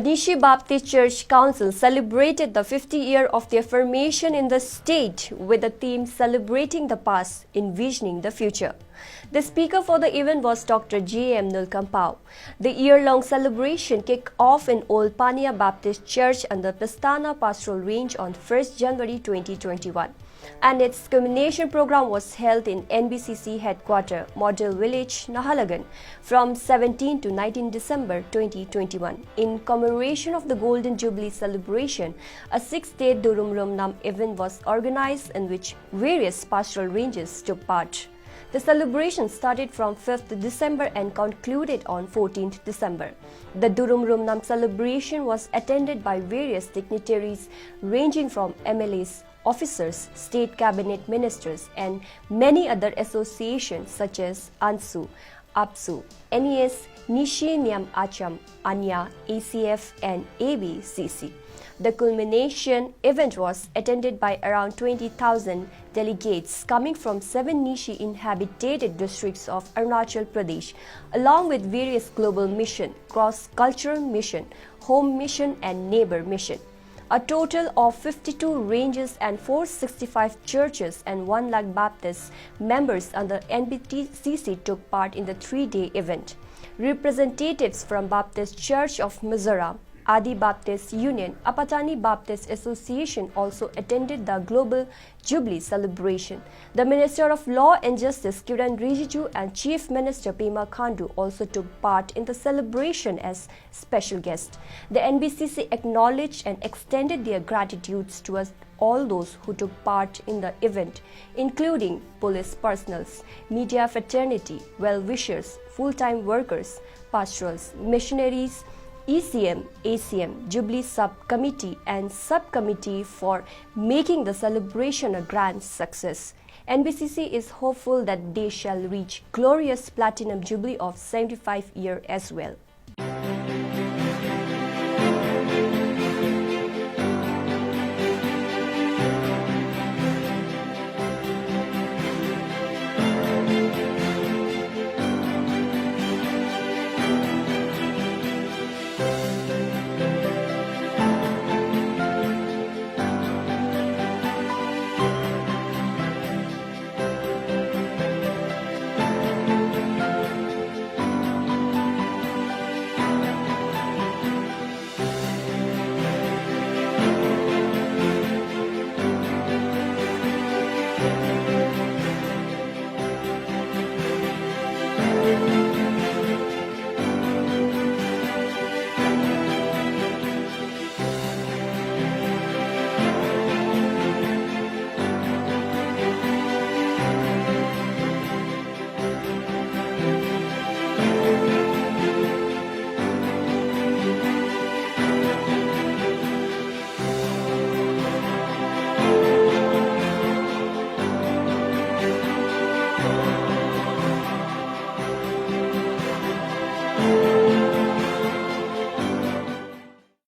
Nishi Baptist Church Council celebrated the 50th year of their formation in the state with the theme Celebrating the Past, Envisioning the Future. The speaker for the event was Dr. J.M. Nulkampao. The year-long celebration kicked off in Old Pania Baptist Church under Pistana Pastoral Range on 1st January 2021. And its culmination program was held in NBCC headquarters, Model Village, Nahalagan, from 17 to 19 December 2021. In commemoration of the Golden Jubilee celebration, a 6-day Durum Rum Nam event was organized in which various pastoral ranges took part. The celebration started from 5th December and concluded on 14th December. The Durum Rum Nam celebration was attended by various dignitaries ranging from MLAs, officers, state cabinet ministers, and many other associations such as ANSU, APSU, NES, Nishi Nyam Acham, ANYA, ACF, and ABCC. The culmination event was attended by around 20,000 delegates coming from 7 Nishi inhabited districts of Arunachal Pradesh, along with various global mission, cross-cultural mission, home mission, and neighbor mission. A total of 52 ranges and 465 churches and 1 lakh Baptist members under NBCC took part in the 3-day event. Representatives from Baptist Church of Mizoram, Adi Baptist Union, Apatani Baptist Association also attended the Global Jubilee celebration. The Minister of Law and Justice Kiran Rijiju and Chief Minister Pema Khandu also took part in the celebration as special guests. The NBCC acknowledged and extended their gratitudes to all those who took part in the event, including police personals, media fraternity, well-wishers, full-time workers, pastorals, missionaries, ECM, ACM, Jubilee Subcommittee and Subcommittee for making the celebration a grand success. NBCC is hopeful that they shall reach glorious Platinum Jubilee of 75 years as well.